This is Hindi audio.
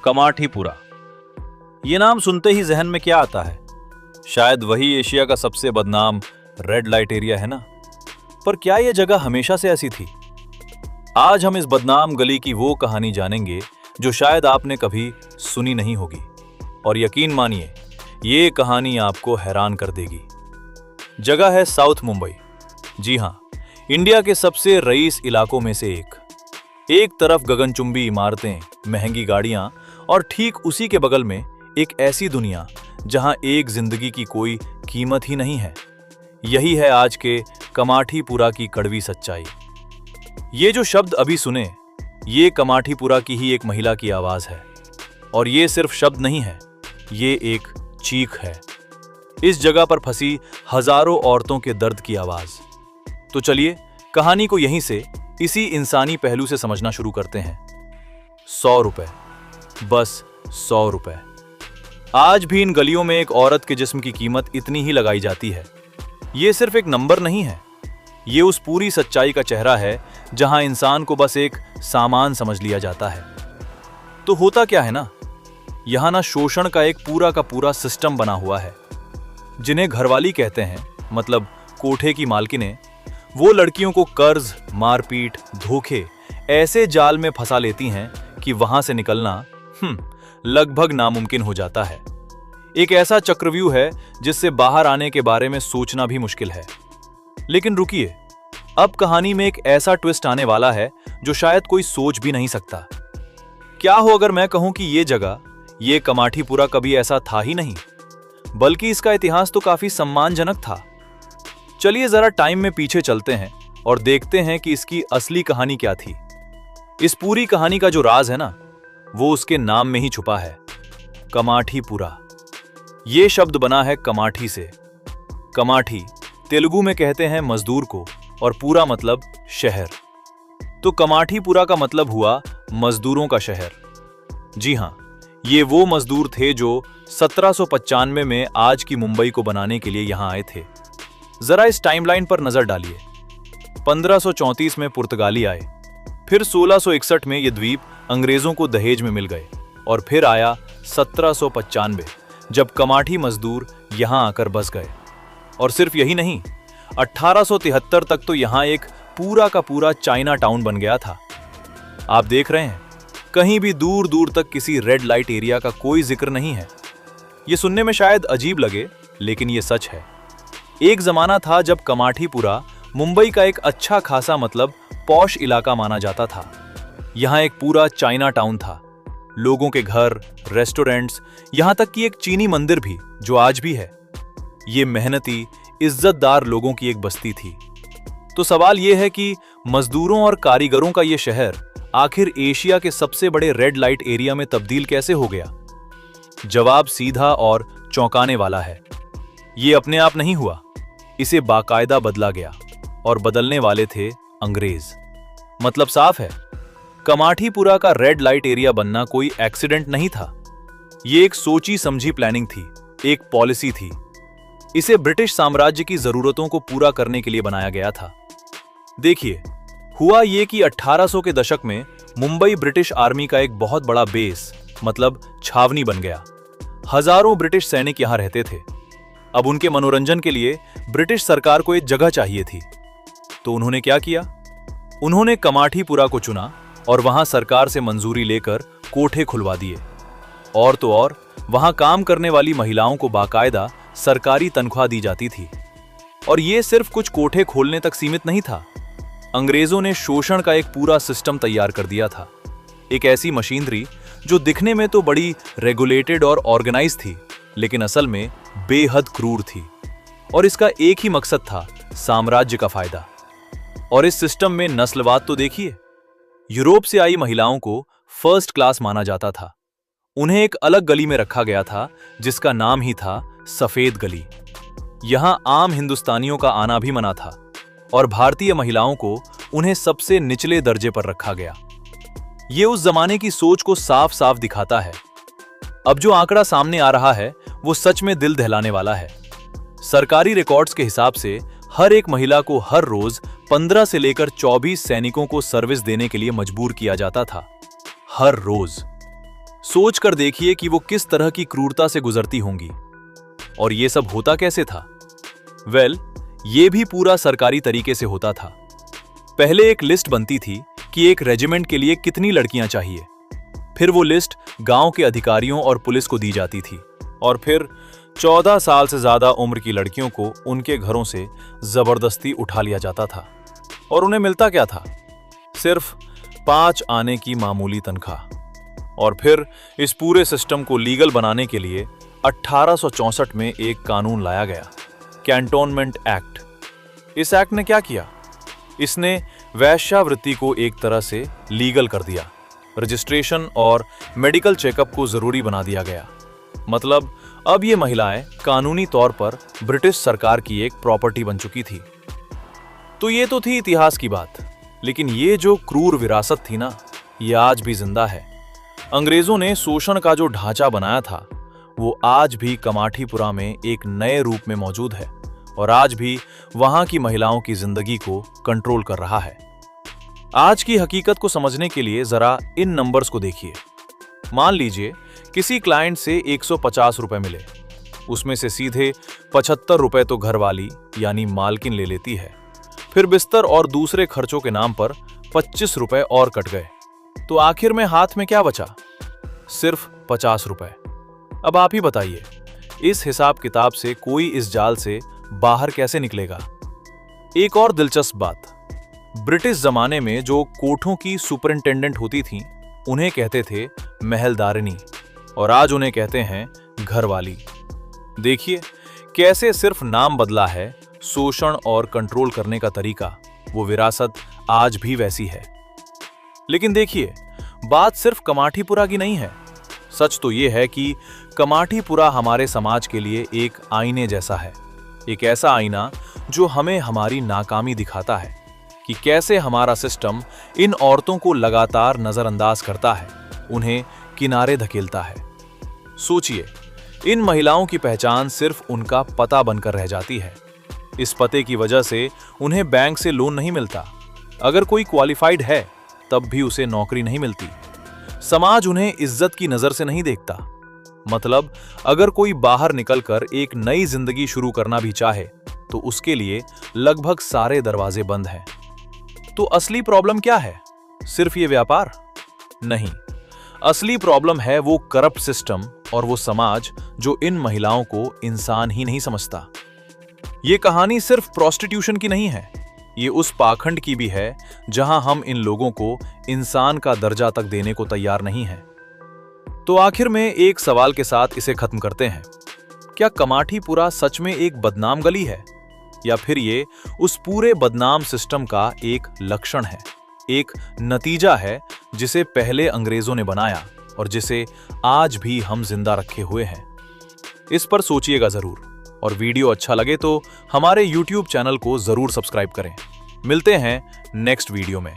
कमाठीपुरा। ये नाम सुनते ही जहन में क्या आता है? शायद वही एशिया का सबसे बदनाम रेड लाइट एरिया है ना। पर क्या यह जगह हमेशा से ऐसी थी? आज हम इस बदनाम गली की वो कहानी जानेंगे जो शायद आपने कभी सुनी नहीं होगी, और यकीन मानिए ये कहानी आपको हैरान कर देगी। जगह है साउथ मुंबई। जी हां, इंडिया के सबसे रईस इलाकों में से एक तरफ गगनचुंबी इमारतें, महंगी गाड़ियां और ठीक उसी के बगल में एक ऐसी दुनिया जहां एक जिंदगी की कोई कीमत ही नहीं है। यही है आज के कमाठीपुरा की कड़वी सच्चाई। ये जो शब्द अभी सुने, ये कमाठीपुरा की ही एक महिला की आवाज है। और ये सिर्फ शब्द नहीं है, ये एक चीख है। इस जगह पर फंसी हजारों औरतों के दर्द की आवाज। तो चलिए कहानी को यहीं से, इसी इंसानी पहलू से समझना शुरू करते हैं। 100 रुपए, बस 100 रुपए। आज भी इन गलियों में एक औरत के जिस्म की कीमत इतनी ही लगाई जाती है। ये सिर्फ एक नंबर नहीं है, ये उस पूरी सच्चाई का चेहरा है जहां इंसान को बस एक सामान समझ लिया जाता है। तो होता क्या है ना, यहां ना शोषण का एक पूरा का पूरा सिस्टम बना हुआ है। जिन्हें घरवाली कहते हैं, मतलब कोठे की मालकिनें, वो लड़कियों को कर्ज, मारपीट, धोखे ऐसे जाल में फंसा लेती हैं कि वहां से निकलना लगभग नामुमकिन हो जाता है। एक ऐसा चक्रव्यूह है जिससे बाहर आने के बारे में सोचना भी मुश्किल है। लेकिन रुकिए, अब कहानी में एक ऐसा ट्विस्ट आने वाला है जो शायद कोई सोच भी नहीं सकता। क्या हो अगर मैं कहूं कि ये जगह, ये कमाठीपुरा कभी ऐसा था ही नहीं, बल्कि इसका इतिहास तो काफी सम्मानजनक था। चलिए जरा टाइम में पीछे चलते हैं और देखते हैं कि इसकी असली कहानी क्या थी। इस पूरी कहानी का जो राज है ना, वो उसके नाम में ही छुपा है, कमाठीपुरा। ये शब्द बना है कमाठी से। कमाठी तेलुगु में कहते हैं मजदूर को, और पूरा मतलब शहर। तो कमाठीपुरा का मतलब हुआ मजदूरों का शहर। जी हां, ये वो मजदूर थे जो 1795 में आज की मुंबई को बनाने के लिए यहां आए थे। जरा इस टाइमलाइन पर नजर डालिए। 1534 में पुर्तगाली आए, फिर 1661 में ये द्वीप अंग्रेजों को दहेज में मिल गए, और फिर आया 1795 जब कमाठी मजदूर यहां आकर बस गए। और सिर्फ यही नहीं, 1873 तक तो यहां एक पूरा का पूरा चाइना टाउन बन गया था। आप देख रहे हैं, कहीं भी दूर दूर तक किसी रेड लाइट एरिया का कोई जिक्र नहीं है। ये सुनने में शायद अजीब लगे, लेकिन ये सच है। एक जमाना था जब कमाठीपुरा मुंबई का एक अच्छा खासा मतलब पॉश इलाका माना जाता था। यहाँ एक पूरा चाइना टाउन था, लोगों के घर, रेस्टोरेंट्स, यहाँ तक कि एक चीनी मंदिर भी, जो आज भी है। ये मेहनती, इज्जतदार लोगों की एक बस्ती थी। तो सवाल यह है कि मजदूरों और कारीगरों का ये शहर आखिर एशिया के सबसे बड़े रेड लाइट एरिया में तब्दील कैसे हो गया? जवाब सीधा और चौंकाने वाला है। ये अपने आप नहीं हुआ, इसे बाकायदा बदला गया, और बदलने वाले थे अंग्रेज। मतलब साफ है, कमाठीपुरा का रेड लाइट एरिया बनना कोई एक्सीडेंट नहीं था। ये एक सोची समझी प्लानिंग थी, एक पॉलिसी थी। इसे ब्रिटिश साम्राज्य की जरूरतों को पूरा करने के लिए बनाया गया था। देखिए, हुआ ये कि 1800 के दशक में मुंबई ब्रिटिश आर्मी का एक बहुत बड़ा बेस, मतलब छावनी बन गया। हजारों ब्रिटिश सैनिक यहां रहते थे। अब उनके मनोरंजन के लिए ब्रिटिश सरकार को एक जगह चाहिए थी। तो उन्होंने क्या किया? उन्होंने कमाठीपुरा को चुना और वहां सरकार से मंजूरी लेकर कोठे खुलवा दिए। और तो और, वहां काम करने वाली महिलाओं को बाकायदा सरकारी तनख्वाह दी जाती थी। और ये सिर्फ कुछ कोठे खोलने तक सीमित नहीं था। अंग्रेजों ने शोषण का एक पूरा सिस्टम तैयार कर दिया था। एक ऐसी मशीनरी जो दिखने में तो बड़ी रेगुलेटेड और ऑर्गेनाइज थी, लेकिन असल में बेहद क्रूर थी। और इसका एक ही मकसद था, साम्राज्य का फायदा। और इस सिस्टम में नस्लवाद तो देखिए। यूरोप से आई महिलाओं को फर्स्ट क्लास माना जाता था। उन्हें एक अलग गली में रखा गया था जिसका नाम ही था सफेद गली। यहां आम हिंदुस्तानियों का आना भी मना था, और भारतीय महिलाओं को उन्हें सबसे निचले दर्जे पर रखा गया। ये उस जमाने की सोच को साफ साफ दिखाता है। अब जो आंकड़ा सामने आ रहा है वो सच में दिल दहलाने वाला है। सरकारी रिकॉर्ड्स के हिसाब से हर एक महिला को हर रोज 15 से लेकर 24 सैनिकों को सर्विस देने के लिए मजबूर किया जाता था। हर रोज। सोच कर देखिए कि वो किस तरह की क्रूरता से गुजरती होंगी। और ये सब होता कैसे था? ये भी पूरा सरकारी तरीके से होता था। पहले एक लिस्ट बनती थी कि एक रेजिमेंट के लिए कितनी लड़कियां चाहिए। फिर वो लिस्ट गांव के अधिकारियों और पुलिस को दी जाती थी और फिर 14 साल से ज्यादा उम्र की लड़कियों को उनके घरों से जबरदस्ती उठा लिया जाता था। और उन्हें मिलता क्या था? सिर्फ 5 आने की मामूली तनख्वाह। और फिर इस पूरे सिस्टम को लीगल बनाने के लिए 1864 में एक कानून लाया गया, कैंटोनमेंट एक्ट। इस एक्ट ने क्या किया? इसने वेश्यावृत्ति को एक तरह से लीगल कर दिया। रजिस्ट्रेशन और मेडिकल चेकअप को जरूरी बना दिया गया। मतलब अब ये महिलाएं कानूनी तौर पर ब्रिटिश सरकार की एक प्रॉपर्टी बन चुकी थी। तो ये तो थी इतिहास की बात, लेकिन ये जो क्रूर विरासत थी ना, ये आज भी जिंदा है। अंग्रेजों ने शोषण का जो ढांचा बनाया था वो आज भी कमाठीपुरा में एक नए रूप में मौजूद है और आज भी वहां की महिलाओं की जिंदगी को कंट्रोल कर रहा है। आज की हकीकत को समझने के लिए जरा इन नंबर्स को देखिए। मान लीजिए किसी क्लाइंट से 150 रुपए मिले, उसमें से सीधे 75 रुपए तो घरवाली यानी मालकिन ले लेती है। फिर बिस्तर और दूसरे खर्चों के नाम पर 25 रुपए और कट गए, तो आखिर में हाथ में क्या बचा? सिर्फ 50 रुपए। अब आप ही बताइए, इस हिसाब किताब से कोई इस जाल से बाहर कैसे निकलेगा? एक और दिलचस्प बात, ब्रिटिश जमाने में जो कोठों की सुपरिंटेंडेंट होती थीं, उन्हें कहते थे महलदारिनी और आज उन्हें कहते हैं घरवाली। देखिए कैसे सिर्फ नाम बदला है, शोषण और कंट्रोल करने का तरीका, वो विरासत आज भी वैसी है। लेकिन देखिए, बात सिर्फ कमाठीपुरा की नहीं है। सच तो ये है कि कमाठीपुरा हमारे समाज के लिए एक आईने जैसा है। एक ऐसा आईना जो हमें हमारी नाकामी दिखाता है कि कैसे हमारा सिस्टम इन औरतों को लगातार नजरअंदाज करता है, उन्हें किनारे धकेलता है। सोचिए, इन महिलाओं की पहचान सिर्फ उनका पता बनकर रह जाती है। इस पते की वजह से उन्हें बैंक से लोन नहीं मिलता। अगर कोई क्वालिफाइड है तब भी उसे नौकरी नहीं मिलती। समाज उन्हें इज्जत की नजर से नहीं देखता। मतलब अगर कोई बाहर निकलकर एक नई जिंदगी शुरू करना भी चाहे तो उसके लिए लगभग सारे दरवाजे बंद हैं। तो असली प्रॉब्लम क्या है? सिर्फ ये व्यापार? नहीं, असली प्रॉब्लम है वो करप्ट सिस्टम और वो समाज जो इन महिलाओं को इंसान ही नहीं समझता। ये कहानी सिर्फ प्रोस्टिट्यूशन की नहीं है, ये उस पाखंड की भी है जहां हम इन लोगों को इंसान का दर्जा तक देने को तैयार नहीं हैं। तो आखिर में एक सवाल के साथ इसे खत्म करते हैं। क्या कमाठीपुरा सच में एक बदनाम गली है, या फिर ये उस पूरे बदनाम सिस्टम का एक लक्षण है, एक नतीजा है जिसे पहले अंग्रेजों ने बनाया और जिसे आज भी हम जिंदा रखे हुए हैं? इस पर सोचिएगा जरूर, और वीडियो अच्छा लगे तो हमारे YouTube चैनल को जरूर सब्सक्राइब करें। मिलते हैं नेक्स्ट वीडियो में।